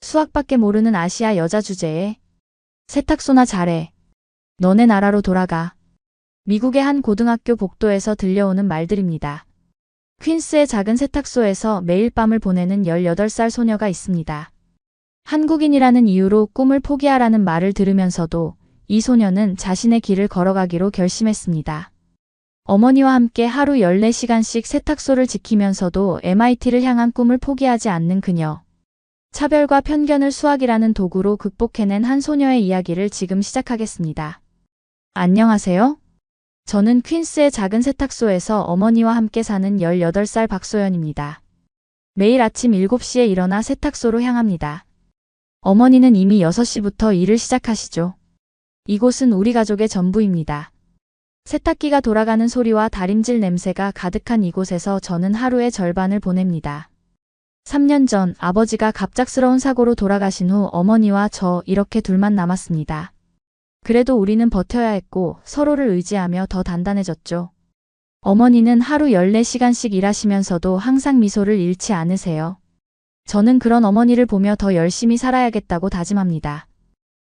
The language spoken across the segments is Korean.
수학밖에 모르는 아시아 여자 주제에 세탁소나 잘해. 너네 나라로 돌아가. 미국의 한 고등학교 복도에서 들려오는 말들입니다. 퀸스의 작은 세탁소에서 매일 밤을 보내는 18살 소녀가 있습니다. 한국인이라는 이유로 꿈을 포기하라는 말을 들으면서도 이 소녀는 자신의 길을 걸어가기로 결심했습니다. 어머니와 함께 하루 14시간씩 세탁소를 지키면서도 MIT를 향한 꿈을 포기하지 않는 그녀. 차별과 편견을 수학이라는 도구로 극복해낸 한 소녀의 이야기를 지금 시작하겠습니다. 안녕하세요. 저는 퀸스의 작은 세탁소에서 어머니와 함께 사는 18살 박소연입니다. 매일 아침 7시에 일어나 세탁소로 향합니다. 어머니는 이미 6시부터 일을 시작하시죠. 이곳은 우리 가족의 전부입니다. 세탁기가 돌아가는 소리와 다림질 냄새가 가득한 이곳에서 저는 하루의 절반을 보냅니다. 3년 전 아버지가 갑작스러운 사고로 돌아가신 후 어머니와 저 이렇게 둘만 남았습니다. 그래도 우리는 버텨야 했고 서로를 의지하며 더 단단해졌죠. 어머니는 하루 14시간씩 일하시면서도 항상 미소를 잃지 않으세요. 저는 그런 어머니를 보며 더 열심히 살아야겠다고 다짐합니다.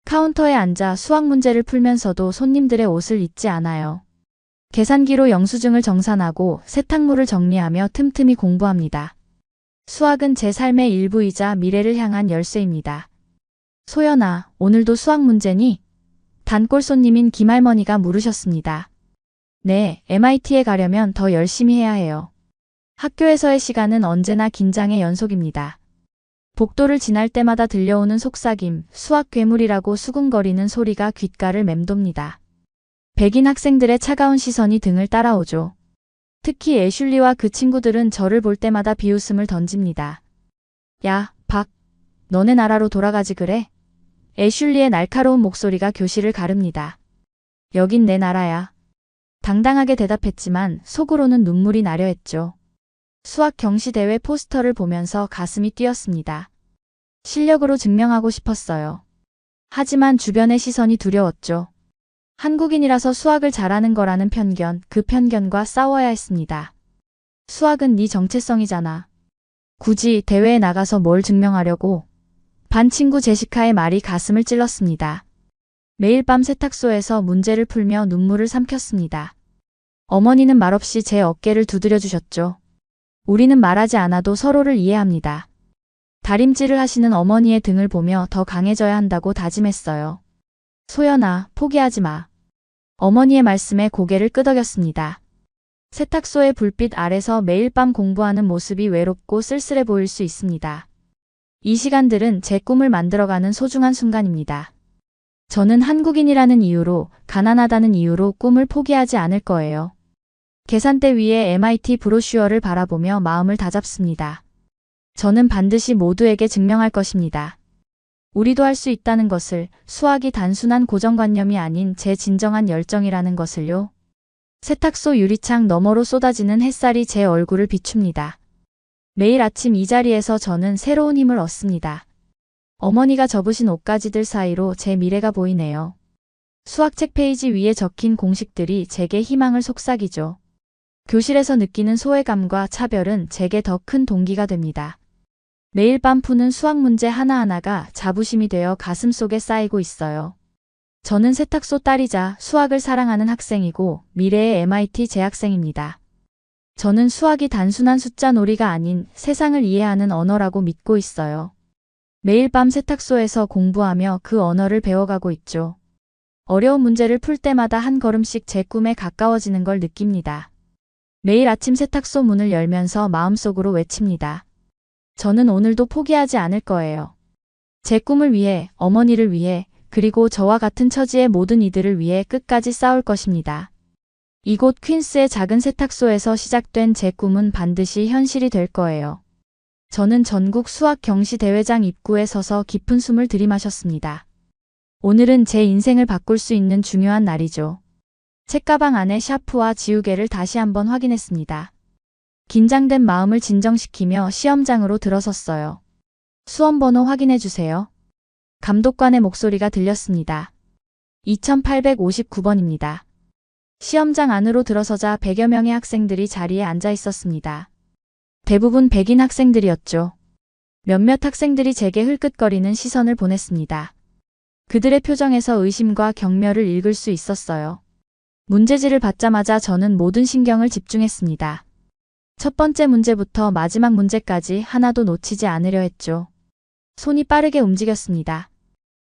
카운터에 앉아 수학 문제를 풀면서도 손님들의 옷을 잊지 않아요. 계산기로 영수증을 정산하고 세탁물을 정리하며 틈틈이 공부합니다. 수학은 제 삶의 일부이자 미래를 향한 열쇠입니다. 소연아, 오늘도 수학 문제니? 단골 손님인 김할머니가 물으셨습니다. 네, MIT에 가려면 더 열심히 해야 해요. 학교에서의 시간은 언제나 긴장의 연속입니다. 복도를 지날 때마다 들려오는 속삭임, 수학 괴물이라고 수군거리는 소리가 귓가를 맴돕니다. 백인 학생들의 차가운 시선이 등을 따라오죠. 특히 애슐리와 그 친구들은 저를 볼 때마다 비웃음을 던집니다. 야, 박, 너네 나라로 돌아가지 그래? 애슐리의 날카로운 목소리가 교실을 가릅니다. 여긴 내 나라야. 당당하게 대답했지만 속으로는 눈물이 나려 했죠. 수학 경시대회 포스터를 보면서 가슴이 뛰었습니다. 실력으로 증명하고 싶었어요. 하지만 주변의 시선이 두려웠죠. 한국인이라서 수학을 잘하는 거라는 편견, 그 편견과 싸워야 했습니다. 수학은 네 정체성이잖아. 굳이 대회에 나가서 뭘 증명하려고. 반 친구 제시카의 말이 가슴을 찔렀습니다. 매일 밤 세탁소에서 문제를 풀며 눈물을 삼켰습니다. 어머니는 말없이 제 어깨를 두드려 주셨죠. 우리는 말하지 않아도 서로를 이해합니다. 다림질을 하시는 어머니의 등을 보며 더 강해져야 한다고 다짐했어요. 소연아, 포기하지 마. 어머니의 말씀에 고개를 끄덕였습니다. 세탁소의 불빛 아래서 매일 밤 공부하는 모습이 외롭고 쓸쓸해 보일 수 있습니다. 이 시간들은 제 꿈을 만들어가는 소중한 순간입니다. 저는 한국인이라는 이유로, 가난하다는 이유로 꿈을 포기하지 않을 거예요. 계산대 위에 MIT 브로슈어를 바라보며 마음을 다잡습니다. 저는 반드시 모두에게 증명할 것입니다. 우리도 할 수 있다는 것을, 수학이 단순한 고정관념이 아닌 제 진정한 열정이라는 것을요. 세탁소 유리창 너머로 쏟아지는 햇살이 제 얼굴을 비춥니다. 매일 아침 이 자리에서 저는 새로운 힘을 얻습니다. 어머니가 접으신 옷가지들 사이로 제 미래가 보이네요. 수학책 페이지 위에 적힌 공식들이 제게 희망을 속삭이죠. 교실에서 느끼는 소외감과 차별은 제게 더 큰 동기가 됩니다. 매일 밤 푸는 수학 문제 하나하나가 자부심이 되어 가슴속에 쌓이고 있어요. 저는 세탁소 딸이자 수학을 사랑하는 학생이고 미래의 MIT 재학생입니다. 저는 수학이 단순한 숫자 놀이가 아닌 세상을 이해하는 언어라고 믿고 있어요. 매일 밤 세탁소에서 공부하며 그 언어를 배워가고 있죠. 어려운 문제를 풀 때마다 한 걸음씩 제 꿈에 가까워지는 걸 느낍니다. 매일 아침 세탁소 문을 열면서 마음속으로 외칩니다. 저는 오늘도 포기하지 않을 거예요. 제 꿈을 위해, 어머니를 위해, 그리고 저와 같은 처지의 모든 이들을 위해 끝까지 싸울 것입니다. 이곳 퀸스의 작은 세탁소에서 시작된 제 꿈은 반드시 현실이 될 거예요. 저는 전국 수학 경시 대회장 입구에 서서 깊은 숨을 들이마셨습니다. 오늘은 제 인생을 바꿀 수 있는 중요한 날이죠. 책가방 안에 샤프와 지우개를 다시 한번 확인했습니다. 긴장된 마음을 진정시키며 시험장으로 들어섰어요. 수험 번호 확인해 주세요. 감독관의 목소리가 들렸습니다. 2859번입니다. 시험장 안으로 들어서자 100여 명의 학생들이 자리에 앉아 있었습니다. 대부분 백인 학생들이었죠. 몇몇 학생들이 제게 흘끗거리는 시선을 보냈습니다. 그들의 표정에서 의심과 경멸을 읽을 수 있었어요. 문제지를 받자마자 저는 모든 신경을 집중했습니다. 첫 번째 문제부터 마지막 문제까지 하나도 놓치지 않으려 했죠. 손이 빠르게 움직였습니다.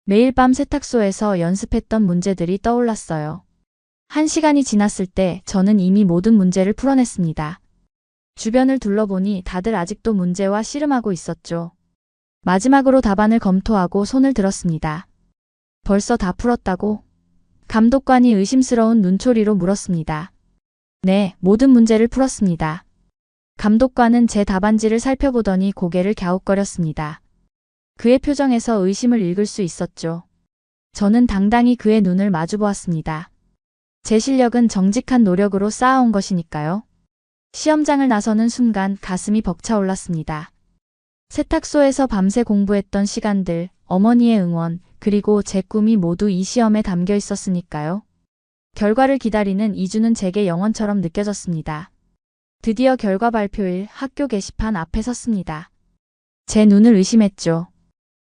매일 밤 세탁소에서 연습했던 문제들이 떠올랐어요. 1시간이 지났을 때 저는 이미 모든 문제를 풀어냈습니다. 주변을 둘러보니 다들 아직도 문제와 씨름하고 있었죠. 마지막으로 답안을 검토하고 손을 들었습니다. 벌써 다 풀었다고? 감독관이 의심스러운 눈초리로 물었습니다. 네, 모든 문제를 풀었습니다. 감독관은 제 답안지를 살펴보더니 고개를 갸웃거렸습니다. 그의 표정에서 의심을 읽을 수 있었죠. 저는 당당히 그의 눈을 마주보았습니다. 제 실력은 정직한 노력으로 쌓아온 것이니까요. 시험장을 나서는 순간 가슴이 벅차올랐습니다. 세탁소에서 밤새 공부했던 시간들, 어머니의 응원, 그리고 제 꿈이 모두 이 시험에 담겨 있었으니까요. 결과를 기다리는 2주는 제게 영원처럼 느껴졌습니다. 드디어 결과 발표일 학교 게시판 앞에 섰습니다. 제 눈을 의심했죠.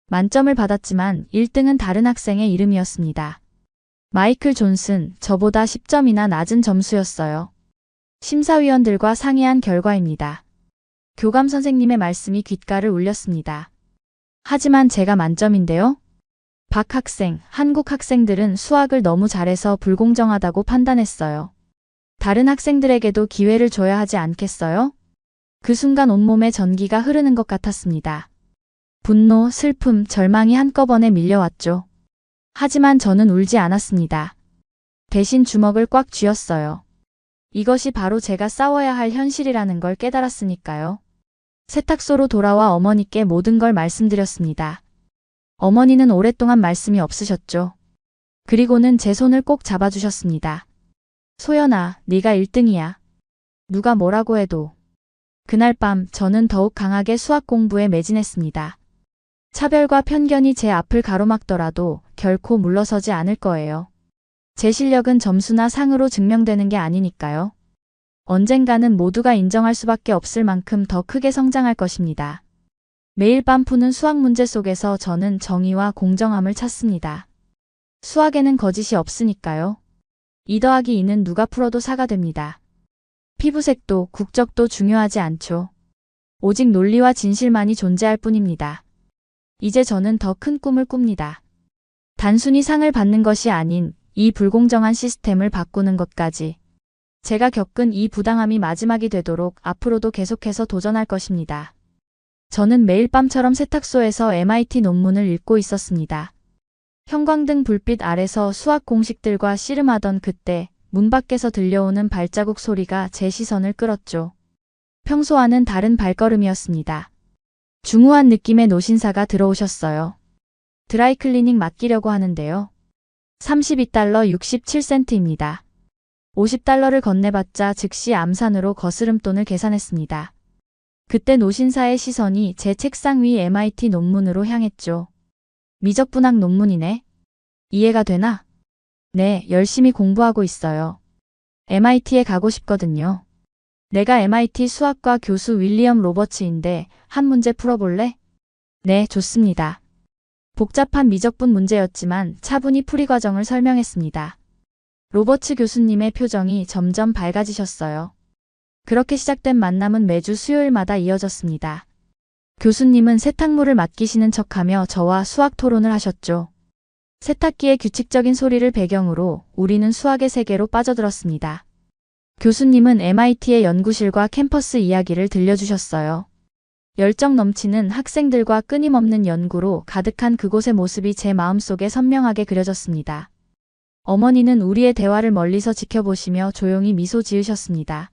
만점을 받았지만 1등은 다른 학생의 이름이었습니다. 마이클 존슨, 저보다 10점이나 낮은 점수였어요. 심사위원들과 상의한 결과입니다. 교감 선생님의 말씀이 귓가를 울렸습니다. 하지만 제가 만점인데요? 박 학생, 한국 학생들은 수학을 너무 잘해서 불공정하다고 판단했어요. 다른 학생들에게도 기회를 줘야 하지 않겠어요? 그 순간 온몸에 전기가 흐르는 것 같았습니다. 분노, 슬픔, 절망이 한꺼번에 밀려왔죠. 하지만 저는 울지 않았습니다. 대신 주먹을 꽉 쥐었어요. 이것이 바로 제가 싸워야 할 현실이라는 걸 깨달았으니까요. 세탁소로 돌아와 어머니께 모든 걸 말씀드렸습니다. 어머니는 오랫동안 말씀이 없으셨죠. 그리고는 제 손을 꼭 잡아주셨습니다. 소연아, 네가 1등이야. 누가 뭐라고 해도. 그날 밤 저는 더욱 강하게 수학 공부에 매진했습니다. 차별과 편견이 제 앞을 가로막더라도 결코 물러서지 않을 거예요. 제 실력은 점수나 상으로 증명되는 게 아니니까요. 언젠가는 모두가 인정할 수밖에 없을 만큼 더 크게 성장할 것입니다. 매일 밤 푸는 수학 문제 속에서 저는 정의와 공정함을 찾습니다. 수학에는 거짓이 없으니까요. 2 더하기 2는 누가 풀어도 4가 됩니다. 피부색도 국적도 중요하지 않죠. 오직 논리와 진실만이 존재할 뿐입니다. 이제 저는 더 큰 꿈을 꿉니다. 단순히 상을 받는 것이 아닌 이 불공정한 시스템을 바꾸는 것까지. 제가 겪은 이 부당함이 마지막이 되도록 앞으로도 계속해서 도전할 것입니다. 저는 매일 밤처럼 세탁소에서 MIT 논문을 읽고 있었습니다. 형광등 불빛 아래서 수학 공식들과 씨름하던 그때 문 밖에서 들려오는 발자국 소리가 제 시선을 끌었죠. 평소와는 다른 발걸음이었습니다. 중후한 느낌의 노신사가 들어오셨어요. 드라이클리닝 맡기려고 하는데요. 32달러 67센트입니다. 50달러를 건네받자 즉시 암산으로 거스름돈을 계산했습니다. 그때 노신사의 시선이 제 책상 위 MIT 논문으로 향했죠. 미적분학 논문이네. 이해가 되나? 네, 열심히 공부하고 있어요. MIT에 가고 싶거든요. 내가 MIT 수학과 교수 윌리엄 로버츠인데 한 문제 풀어볼래? 네, 좋습니다. 복잡한 미적분 문제였지만 차분히 풀이 과정을 설명했습니다. 로버츠 교수님의 표정이 점점 밝아지셨어요. 그렇게 시작된 만남은 매주 수요일마다 이어졌습니다. 교수님은 세탁물을 맡기시는 척하며 저와 수학 토론을 하셨죠. 세탁기의 규칙적인 소리를 배경으로 우리는 수학의 세계로 빠져들었습니다. 교수님은 MIT의 연구실과 캠퍼스 이야기를 들려주셨어요. 열정 넘치는 학생들과 끊임없는 연구로 가득한 그곳의 모습이 제 마음속에 선명하게 그려졌습니다. 어머니는 우리의 대화를 멀리서 지켜보시며 조용히 미소 지으셨습니다.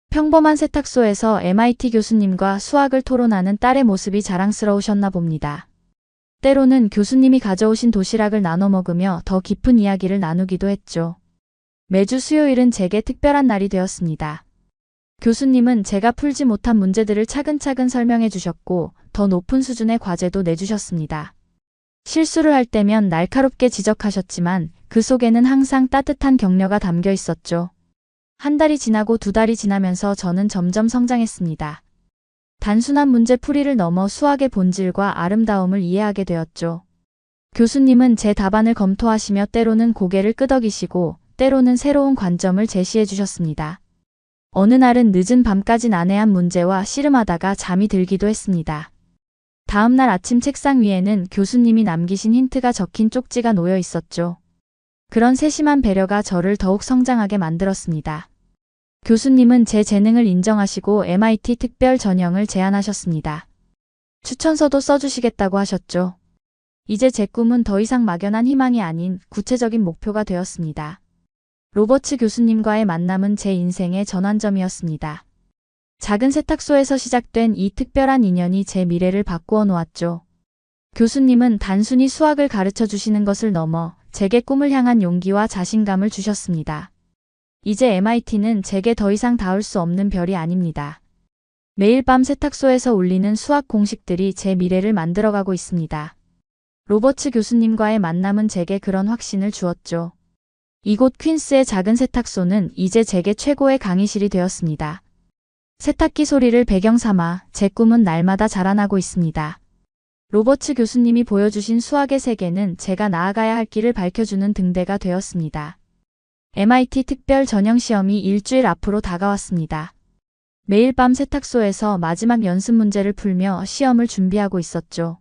평범한 세탁소에서 MIT 교수님과 수학을 토론하는 딸의 모습이 자랑스러우셨나 봅니다. 때로는 교수님이 가져오신 도시락을 나눠 먹으며 더 깊은 이야기를 나누기도 했죠. 매주 수요일은 제게 특별한 날이 되었습니다. 교수님은 제가 풀지 못한 문제들을 차근차근 설명해 주셨고 더 높은 수준의 과제도 내주셨습니다. 실수를 할 때면 날카롭게 지적하셨지만 그 속에는 항상 따뜻한 격려가 담겨 있었죠. 한 달이 지나고 2달이 지나면서 저는 점점 성장했습니다. 단순한 문제 풀이를 넘어 수학의 본질과 아름다움을 이해하게 되었죠. 교수님은 제 답안을 검토하시며 때로는 고개를 끄덕이시고 때로는 새로운 관점을 제시해 주셨습니다. 어느 날은 늦은 밤까지 난해한 문제와 씨름하다가 잠이 들기도 했습니다. 다음 날 아침 책상 위에는 교수님이 남기신 힌트가 적힌 쪽지가 놓여 있었죠. 그런 세심한 배려가 저를 더욱 성장하게 만들었습니다. 교수님은 제 재능을 인정하시고 MIT 특별 전형을 제안하셨습니다. 추천서도 써주시겠다고 하셨죠. 이제 제 꿈은 더 이상 막연한 희망이 아닌 구체적인 목표가 되었습니다. 로버츠 교수님과의 만남은 제 인생의 전환점이었습니다. 작은 세탁소에서 시작된 이 특별한 인연이 제 미래를 바꾸어 놓았죠. 교수님은 단순히 수학을 가르쳐 주시는 것을 넘어 제게 꿈을 향한 용기와 자신감을 주셨습니다. 이제 MIT는 제게 더 이상 닿을 수 없는 별이 아닙니다. 매일 밤 세탁소에서 울리는 수학 공식들이 제 미래를 만들어가고 있습니다. 로버츠 교수님과의 만남은 제게 그런 확신을 주었죠. 이곳 퀸스의 작은 세탁소는 이제 제게 최고의 강의실이 되었습니다. 세탁기 소리를 배경 삼아 제 꿈은 날마다 자라나고 있습니다. 로버츠 교수님이 보여주신 수학의 세계는 제가 나아가야 할 길을 밝혀주는 등대가 되었습니다. MIT 특별 전형 시험이 일주일 앞으로 다가왔습니다. 매일 밤 세탁소에서 마지막 연습 문제를 풀며 시험을 준비하고 있었죠.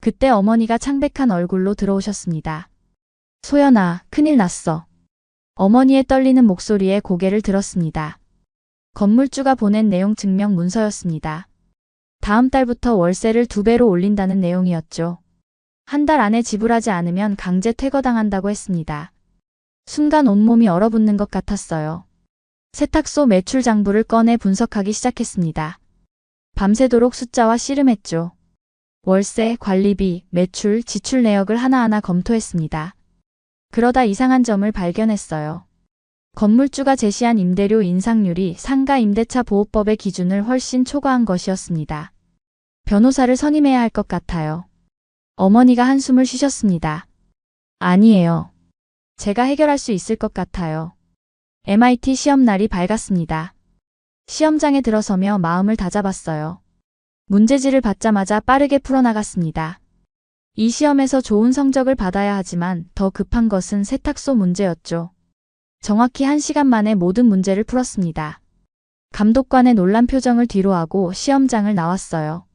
그때 어머니가 창백한 얼굴로 들어오셨습니다. 소연아, 큰일 났어. 어머니의 떨리는 목소리에 고개를 들었습니다. 건물주가 보낸 내용 증명 문서였습니다. 다음 달부터 월세를 2배로 올린다는 내용이었죠. 한 달 안에 지불하지 않으면 강제 퇴거당한다고 했습니다. 순간 온몸이 얼어붙는 것 같았어요. 세탁소 매출 장부를 꺼내 분석하기 시작했습니다. 밤새도록 숫자와 씨름했죠. 월세, 관리비, 매출, 지출 내역을 하나하나 검토했습니다. 그러다 이상한 점을 발견했어요. 건물주가 제시한 임대료 인상률이 상가 임대차 보호법의 기준을 훨씬 초과한 것이었습니다. 변호사를 선임해야 할 것 같아요. 어머니가 한숨을 쉬셨습니다. 아니에요. 제가 해결할 수 있을 것 같아요. MIT 시험날이 밝았습니다. 시험장에 들어서며 마음을 다잡았어요. 문제지를 받자마자 빠르게 풀어나갔습니다. 이 시험에서 좋은 성적을 받아야 하지만 더 급한 것은 세탁소 문제였죠. 정확히 1시간 만에 모든 문제를 풀었습니다. 감독관의 놀란 표정을 뒤로하고 시험장을 나왔어요.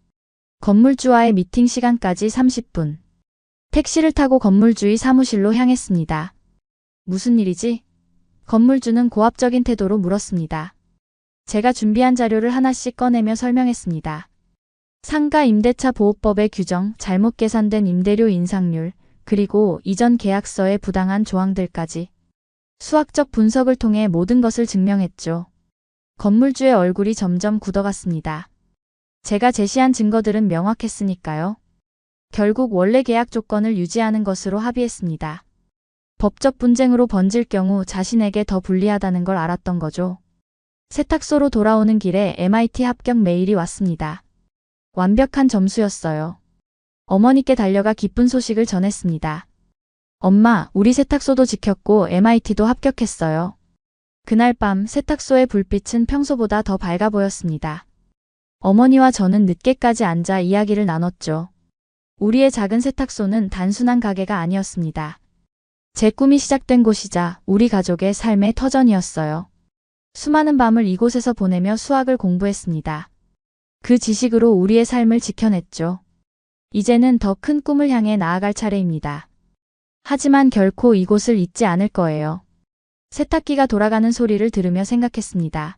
건물주와의 미팅 시간까지 30분. 택시를 타고 건물주의 사무실로 향했습니다. 무슨 일이지? 건물주는 고압적인 태도로 물었습니다. 제가 준비한 자료를 하나씩 꺼내며 설명했습니다. 상가 임대차 보호법의 규정, 잘못 계산된 임대료 인상률, 그리고 이전 계약서의 부당한 조항들까지. 수학적 분석을 통해 모든 것을 증명했죠. 건물주의 얼굴이 점점 굳어갔습니다. 제가 제시한 증거들은 명확했으니까요. 결국 원래 계약 조건을 유지하는 것으로 합의했습니다. 법적 분쟁으로 번질 경우 자신에게 더 불리하다는 걸 알았던 거죠. 세탁소로 돌아오는 길에 MIT 합격 메일이 왔습니다. 완벽한 점수였어요. 어머니께 달려가 기쁜 소식을 전했습니다. 엄마, 우리 세탁소도 지켰고 MIT도 합격했어요. 그날 밤 세탁소의 불빛은 평소보다 더 밝아 보였습니다. 어머니와 저는 늦게까지 앉아 이야기를 나눴죠. 우리의 작은 세탁소는 단순한 가게가 아니었습니다. 제 꿈이 시작된 곳이자 우리 가족의 삶의 터전이었어요. 수많은 밤을 이곳에서 보내며 수학을 공부했습니다. 그 지식으로 우리의 삶을 지켜냈죠. 이제는 더 큰 꿈을 향해 나아갈 차례입니다. 하지만 결코 이곳을 잊지 않을 거예요. 세탁기가 돌아가는 소리를 들으며 생각했습니다.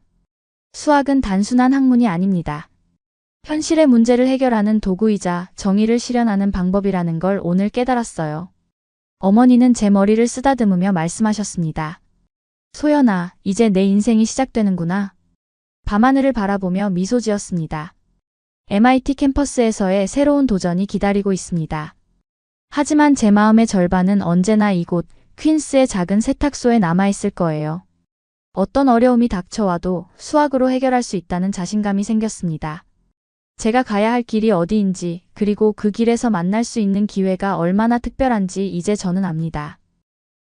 수학은 단순한 학문이 아닙니다. 현실의 문제를 해결하는 도구이자 정의를 실현하는 방법이라는 걸 오늘 깨달았어요. 어머니는 제 머리를 쓰다듬으며 말씀하셨습니다. 소연아, 이제 내 인생이 시작되는구나. 밤하늘을 바라보며 미소 지었습니다. MIT 캠퍼스에서의 새로운 도전이 기다리고 있습니다. 하지만 제 마음의 절반은 언제나 이곳 퀸스의 작은 세탁소에 남아있을 거예요. 어떤 어려움이 닥쳐와도 수학으로 해결할 수 있다는 자신감이 생겼습니다. 제가 가야 할 길이 어디인지, 그리고 그 길에서 만날 수 있는 기회가 얼마나 특별한지 이제 저는 압니다.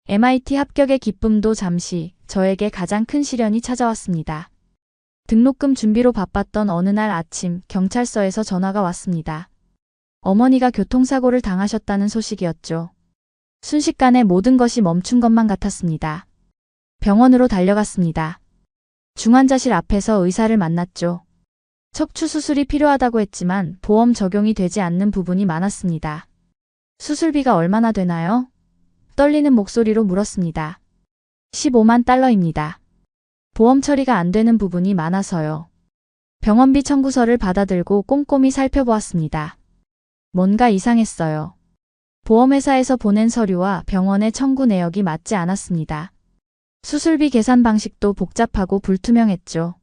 MIT 합격의 기쁨도 잠시, 저에게 가장 큰 시련이 찾아왔습니다. 등록금 준비로 바빴던 어느 날 아침 경찰서에서 전화가 왔습니다. 어머니가 교통사고를 당하셨다는 소식이었죠. 순식간에 모든 것이 멈춘 것만 같았습니다. 병원으로 달려갔습니다. 중환자실 앞에서 의사를 만났죠. 척추 수술이 필요하다고 했지만 보험 적용이 되지 않는 부분이 많았습니다. 수술비가 얼마나 되나요? 떨리는 목소리로 물었습니다. 15만 달러입니다. 보험 처리가 안 되는 부분이 많아서요. 병원비 청구서를 받아들고 꼼꼼히 살펴보았습니다. 뭔가 이상했어요. 보험회사에서 보낸 서류와 병원의 청구 내역이 맞지 않았습니다. 수술비 계산 방식도 복잡하고 불투명했죠.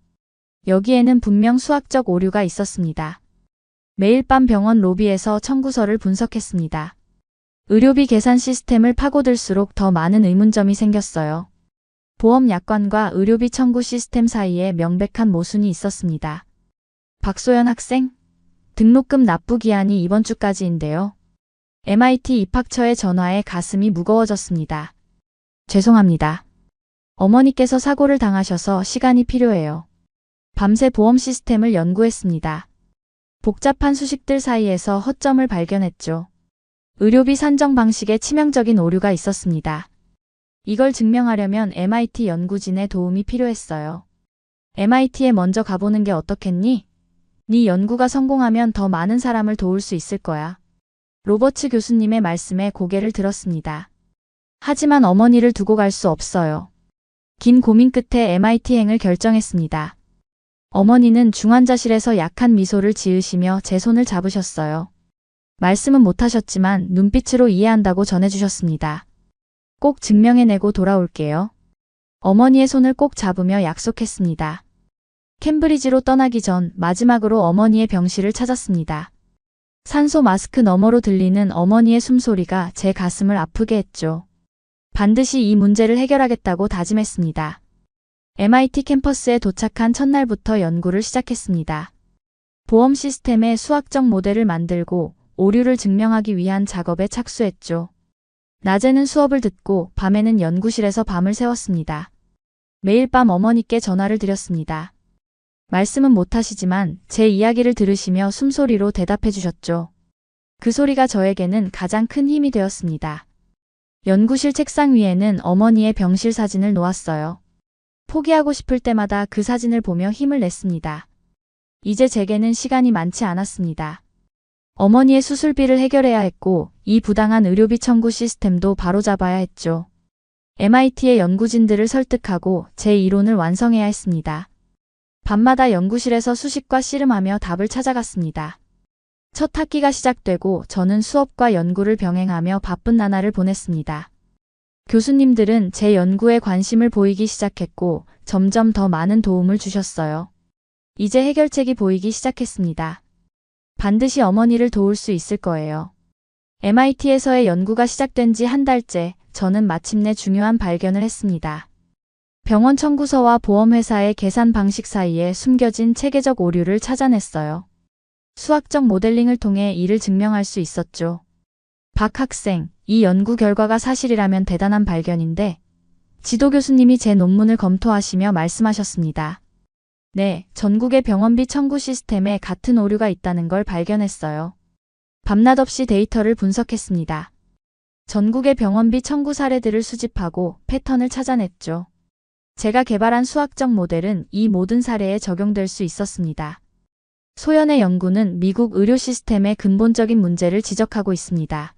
여기에는 분명 수학적 오류가 있었습니다. 매일 밤 병원 로비에서 청구서를 분석했습니다. 의료비 계산 시스템을 파고들수록 더 많은 의문점이 생겼어요. 보험 약관과 의료비 청구 시스템 사이에 명백한 모순이 있었습니다. 박소연 학생? 등록금 납부 기한이 이번 주까지인데요. MIT 입학처의 전화에 가슴이 무거워졌습니다. 죄송합니다. 어머니께서 사고를 당하셔서 시간이 필요해요. 밤새 보험 시스템을 연구했습니다. 복잡한 수식들 사이에서 허점을 발견했죠. 의료비 산정 방식에 치명적인 오류가 있었습니다. 이걸 증명하려면 MIT 연구진의 도움이 필요했어요. MIT에 먼저 가보는 게 어떻겠니? 네 연구가 성공하면 더 많은 사람을 도울 수 있을 거야. 로버츠 교수님의 말씀에 고개를 들었습니다. 하지만 어머니를 두고 갈 수 없어요. 긴 고민 끝에 MIT행을 결정했습니다. 어머니는 중환자실에서 약한 미소를 지으시며 제 손을 잡으셨어요. 말씀은 못하셨지만 눈빛으로 이해한다고 전해주셨습니다. 꼭 증명해내고 돌아올게요. 어머니의 손을 꼭 잡으며 약속했습니다. 캠브리지로 떠나기 전 마지막으로 어머니의 병실을 찾았습니다. 산소 마스크 너머로 들리는 어머니의 숨소리가 제 가슴을 아프게 했죠. 반드시 이 문제를 해결하겠다고 다짐했습니다. MIT 캠퍼스에 도착한 첫날부터 연구를 시작했습니다. 보험 시스템의 수학적 모델을 만들고 오류를 증명하기 위한 작업에 착수했죠. 낮에는 수업을 듣고 밤에는 연구실에서 밤을 새웠습니다. 매일 밤 어머니께 전화를 드렸습니다. 말씀은 못하시지만 제 이야기를 들으시며 숨소리로 대답해 주셨죠. 그 소리가 저에게는 가장 큰 힘이 되었습니다. 연구실 책상 위에는 어머니의 병실 사진을 놓았어요. 포기하고 싶을 때마다 그 사진을 보며 힘을 냈습니다. 이제 제게는 시간이 많지 않았습니다. 어머니의 수술비를 해결해야 했고 이 부당한 의료비 청구 시스템도 바로잡아야 했죠. MIT의 연구진들을 설득하고 제 이론을 완성해야 했습니다. 밤마다 연구실에서 수식과 씨름하며 답을 찾아갔습니다. 첫 학기가 시작되고 저는 수업과 연구를 병행하며 바쁜 나날을 보냈습니다. 교수님들은 제 연구에 관심을 보이기 시작했고 점점 더 많은 도움을 주셨어요. 이제 해결책이 보이기 시작했습니다. 반드시 어머니를 도울 수 있을 거예요. MIT에서의 연구가 시작된 지 한 달째 저는 마침내 중요한 발견을 했습니다. 병원 청구서와 보험회사의 계산 방식 사이에 숨겨진 체계적 오류를 찾아냈어요. 수학적 모델링을 통해 이를 증명할 수 있었죠. 박 학생, 이 연구 결과가 사실이라면 대단한 발견인데 지도 교수님이 제 논문을 검토하시며 말씀하셨습니다. 네, 전국의 병원비 청구 시스템에 같은 오류가 있다는 걸 발견했어요. 밤낮 없이 데이터를 분석했습니다. 전국의 병원비 청구 사례들을 수집하고 패턴을 찾아냈죠. 제가 개발한 수학적 모델은 이 모든 사례에 적용될 수 있었습니다. 소연의 연구는 미국 의료 시스템의 근본적인 문제를 지적하고 있습니다.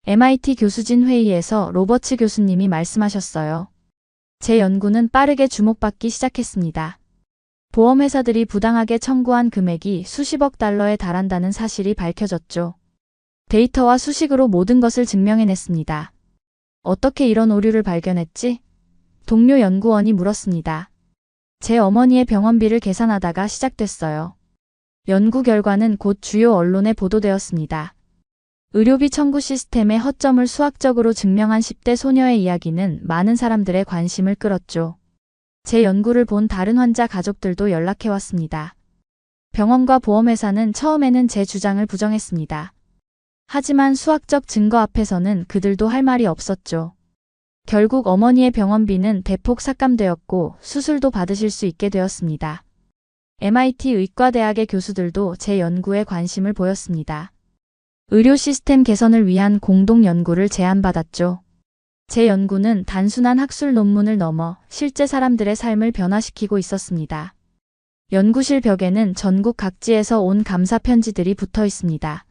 MIT 교수진 회의에서 로버츠 교수님이 말씀하셨어요. 제 연구는 빠르게 주목받기 시작했습니다. 보험회사들이 부당하게 청구한 금액이 수십억 달러에 달한다는 사실이 밝혀졌죠. 데이터와 수식으로 모든 것을 증명해냈습니다. 어떻게 이런 오류를 발견했지? 동료 연구원이 물었습니다. 제 어머니의 병원비를 계산하다가 시작됐어요. 연구 결과는 곧 주요 언론에 보도되었습니다. 의료비 청구 시스템의 허점을 수학적으로 증명한 10대 소녀의 이야기는 많은 사람들의 관심을 끌었죠. 제 연구를 본 다른 환자 가족들도 연락해왔습니다. 병원과 보험회사는 처음에는 제 주장을 부정했습니다. 하지만 수학적 증거 앞에서는 그들도 할 말이 없었죠. 결국 어머니의 병원비는 대폭 삭감되었고 수술도 받으실 수 있게 되었습니다. MIT 의과대학의 교수들도 제 연구에 관심을 보였습니다. 의료 시스템 개선을 위한 공동 연구를 제안받았죠. 제 연구는 단순한 학술 논문을 넘어 실제 사람들의 삶을 변화시키고 있었습니다. 연구실 벽에는 전국 각지에서 온 감사 편지들이 붙어 있습니다.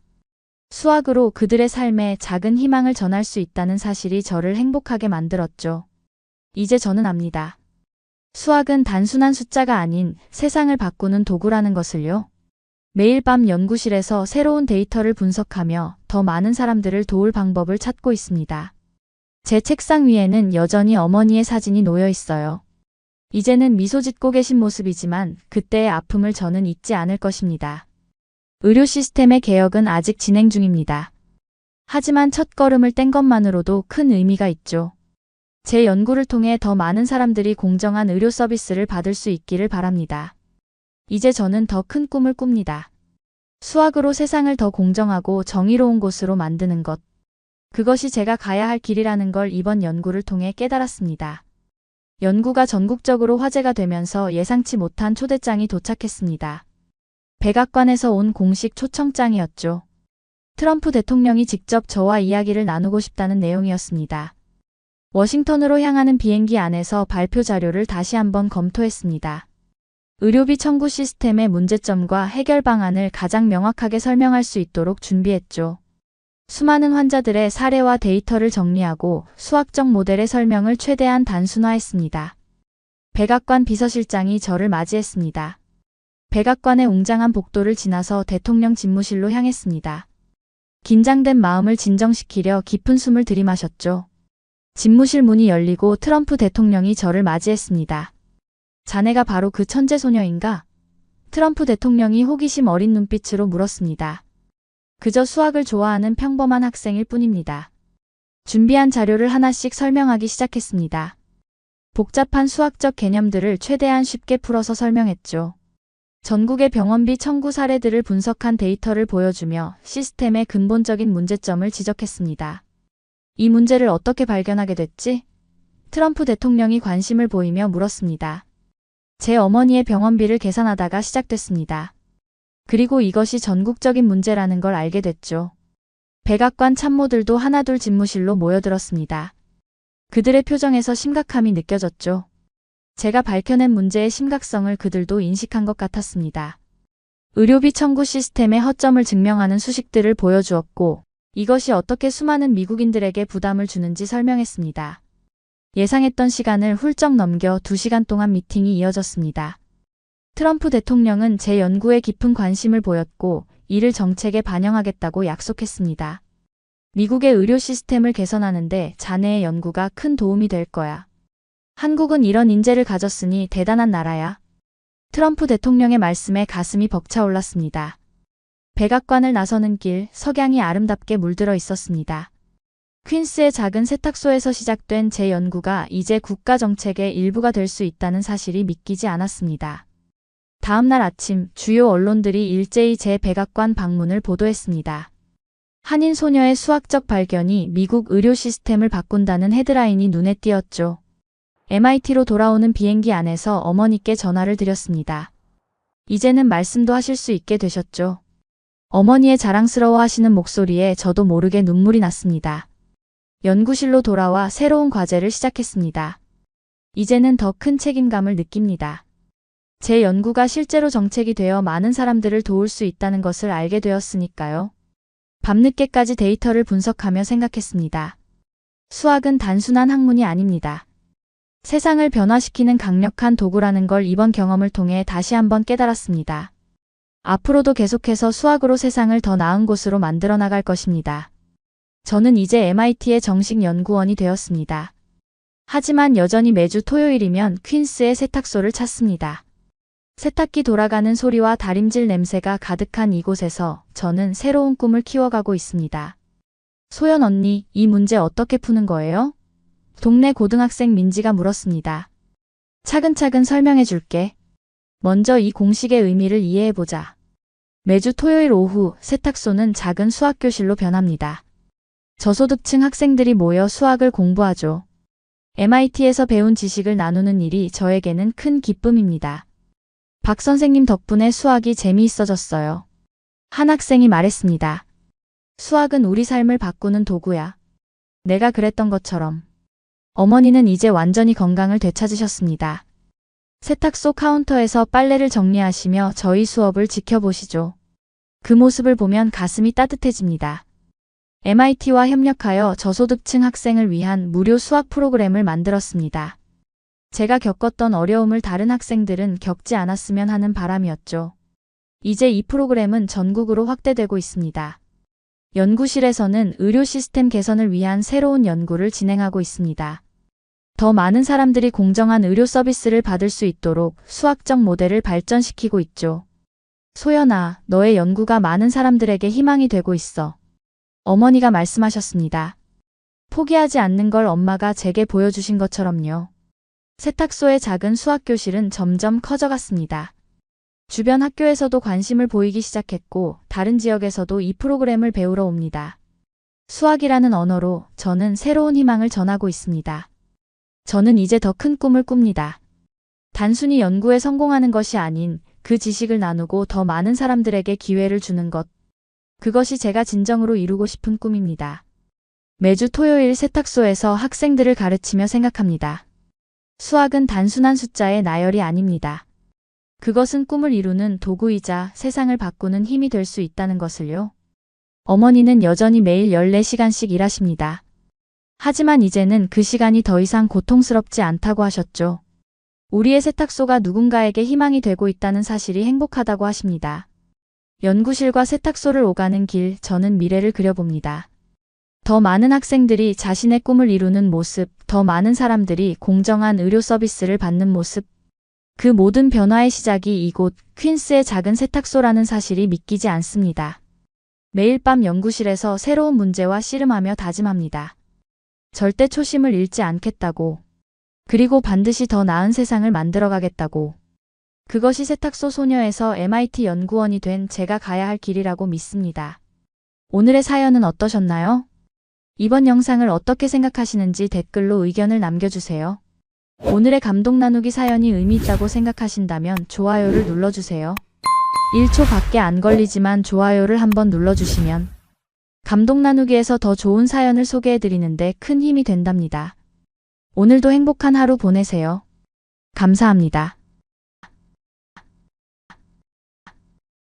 수학으로 그들의 삶에 작은 희망을 전할 수 있다는 사실이 저를 행복하게 만들었죠. 이제 저는 압니다. 수학은 단순한 숫자가 아닌 세상을 바꾸는 도구라는 것을요. 매일 밤 연구실에서 새로운 데이터를 분석하며 더 많은 사람들을 도울 방법을 찾고 있습니다. 제 책상 위에는 여전히 어머니의 사진이 놓여 있어요. 이제는 미소 짓고 계신 모습이지만 그때의 아픔을 저는 잊지 않을 것입니다. 의료 시스템의 개혁은 아직 진행 중입니다. 하지만 첫 걸음을 뗀 것만으로도 큰 의미가 있죠. 제 연구를 통해 더 많은 사람들이 공정한 의료 서비스를 받을 수 있기를 바랍니다. 이제 저는 더 큰 꿈을 꿉니다. 수학으로 세상을 더 공정하고 정의로운 곳으로 만드는 것. 그것이 제가 가야 할 길이라는 걸 이번 연구를 통해 깨달았습니다. 연구가 전국적으로 화제가 되면서 예상치 못한 초대장이 도착했습니다. 백악관에서 온 공식 초청장이었죠. 트럼프 대통령이 직접 저와 이야기를 나누고 싶다는 내용이었습니다. 워싱턴으로 향하는 비행기 안에서 발표 자료를 다시 한번 검토했습니다. 의료비 청구 시스템의 문제점과 해결 방안을 가장 명확하게 설명할 수 있도록 준비했죠. 수많은 환자들의 사례와 데이터를 정리하고 수학적 모델의 설명을 최대한 단순화했습니다. 백악관 비서실장이 저를 맞이했습니다. 백악관의 웅장한 복도를 지나서 대통령 집무실로 향했습니다. 긴장된 마음을 진정시키려 깊은 숨을 들이마셨죠. 집무실 문이 열리고 트럼프 대통령이 저를 맞이했습니다. 자네가 바로 그 천재 소녀인가? 트럼프 대통령이 호기심 어린 눈빛으로 물었습니다. 그저 수학을 좋아하는 평범한 학생일 뿐입니다. 준비한 자료를 하나씩 설명하기 시작했습니다. 복잡한 수학적 개념들을 최대한 쉽게 풀어서 설명했죠. 전국의 병원비 청구 사례들을 분석한 데이터를 보여주며 시스템의 근본적인 문제점을 지적했습니다. 이 문제를 어떻게 발견하게 됐지? 트럼프 대통령이 관심을 보이며 물었습니다. 제 어머니의 병원비를 계산하다가 시작됐습니다. 그리고 이것이 전국적인 문제라는 걸 알게 됐죠. 백악관 참모들도 하나둘 집무실로 모여들었습니다. 그들의 표정에서 심각함이 느껴졌죠. 제가 밝혀낸 문제의 심각성을 그들도 인식한 것 같았습니다. 의료비 청구 시스템의 허점을 증명하는 수식들을 보여주었고 이것이 어떻게 수많은 미국인들에게 부담을 주는지 설명했습니다. 예상했던 시간을 훌쩍 넘겨 2시간 동안 미팅이 이어졌습니다. 트럼프 대통령은 제 연구에 깊은 관심을 보였고 이를 정책에 반영하겠다고 약속했습니다. 미국의 의료 시스템을 개선하는데 자네의 연구가 큰 도움이 될 거야. 한국은 이런 인재를 가졌으니 대단한 나라야. 트럼프 대통령의 말씀에 가슴이 벅차올랐습니다. 백악관을 나서는 길, 석양이 아름답게 물들어 있었습니다. 퀸스의 작은 세탁소에서 시작된 제 연구가 이제 국가 정책의 일부가 될 수 있다는 사실이 믿기지 않았습니다. 다음 날 아침 주요 언론들이 일제히 제 백악관 방문을 보도했습니다. 한인 소녀의 수학적 발견이 미국 의료 시스템을 바꾼다는 헤드라인이 눈에 띄었죠. MIT로 돌아오는 비행기 안에서 어머니께 전화를 드렸습니다. 이제는 말씀도 하실 수 있게 되셨죠. 어머니의 자랑스러워하시는 목소리에 저도 모르게 눈물이 났습니다. 연구실로 돌아와 새로운 과제를 시작했습니다. 이제는 더 큰 책임감을 느낍니다. 제 연구가 실제로 정책이 되어 많은 사람들을 도울 수 있다는 것을 알게 되었으니까요. 밤늦게까지 데이터를 분석하며 생각했습니다. 수학은 단순한 학문이 아닙니다. 세상을 변화시키는 강력한 도구라는 걸 이번 경험을 통해 다시 한번 깨달았습니다. 앞으로도 계속해서 수학으로 세상을 더 나은 곳으로 만들어 나갈 것입니다. 저는 이제 MIT의 정식 연구원이 되었습니다. 하지만 여전히 매주 토요일이면 퀸스의 세탁소를 찾습니다. 세탁기 돌아가는 소리와 다림질 냄새가 가득한 이곳에서 저는 새로운 꿈을 키워가고 있습니다. 소연 언니, 이 문제 어떻게 푸는 거예요? 동네 고등학생 민지가 물었습니다. 차근차근 설명해 줄게. 먼저 이 공식의 의미를 이해해보자. 매주 토요일 오후 세탁소는 작은 수학교실로 변합니다. 저소득층 학생들이 모여 수학을 공부하죠. MIT에서 배운 지식을 나누는 일이 저에게는 큰 기쁨입니다. 박 선생님 덕분에 수학이 재미있어졌어요. 한 학생이 말했습니다. 수학은 우리 삶을 바꾸는 도구야. 내가 그랬던 것처럼. 어머니는 이제 완전히 건강을 되찾으셨습니다. 세탁소 카운터에서 빨래를 정리하시며 저희 수업을 지켜보시죠. 그 모습을 보면 가슴이 따뜻해집니다. MIT와 협력하여 저소득층 학생을 위한 무료 수학 프로그램을 만들었습니다. 제가 겪었던 어려움을 다른 학생들은 겪지 않았으면 하는 바람이었죠. 이제 이 프로그램은 전국으로 확대되고 있습니다. 연구실에서는 의료 시스템 개선을 위한 새로운 연구를 진행하고 있습니다. 더 많은 사람들이 공정한 의료 서비스를 받을 수 있도록 수학적 모델을 발전시키고 있죠. 소연아, 너의 연구가 많은 사람들에게 희망이 되고 있어. 어머니가 말씀하셨습니다. 포기하지 않는 걸 엄마가 제게 보여주신 것처럼요. 세탁소의 작은 수학교실은 점점 커져갔습니다. 주변 학교에서도 관심을 보이기 시작했고 다른 지역에서도 이 프로그램을 배우러 옵니다. 수학이라는 언어로 저는 새로운 희망을 전하고 있습니다. 저는 이제 더 큰 꿈을 꿉니다. 단순히 연구에 성공하는 것이 아닌 그 지식을 나누고 더 많은 사람들에게 기회를 주는 것. 그것이 제가 진정으로 이루고 싶은 꿈입니다. 매주 토요일 세탁소에서 학생들을 가르치며 생각합니다. 수학은 단순한 숫자의 나열이 아닙니다. 그것은 꿈을 이루는 도구이자 세상을 바꾸는 힘이 될 수 있다는 것을요. 어머니는 여전히 매일 14시간씩 일하십니다. 하지만 이제는 그 시간이 더 이상 고통스럽지 않다고 하셨죠. 우리의 세탁소가 누군가에게 희망이 되고 있다는 사실이 행복하다고 하십니다. 연구실과 세탁소를 오가는 길, 저는 미래를 그려봅니다. 더 많은 학생들이 자신의 꿈을 이루는 모습, 더 많은 사람들이 공정한 의료 서비스를 받는 모습. 그 모든 변화의 시작이 이곳 퀸스의 작은 세탁소라는 사실이 믿기지 않습니다. 매일 밤 연구실에서 새로운 문제와 씨름하며 다짐합니다. 절대 초심을 잃지 않겠다고. 그리고 반드시 더 나은 세상을 만들어가겠다고. 그것이 세탁소 소녀에서 MIT 연구원이 된 제가 가야 할 길이라고 믿습니다. 오늘의 사연은 어떠셨나요? 이번 영상을 어떻게 생각하시는지 댓글로 의견을 남겨주세요. 오늘의 감동 나누기 사연이 의미 있다고 생각하신다면 좋아요를 눌러주세요. 1초 밖에 안 걸리지만 좋아요를 한번 눌러주시면 감동 나누기에서 더 좋은 사연을 소개해드리는데 큰 힘이 된답니다. 오늘도 행복한 하루 보내세요. 감사합니다.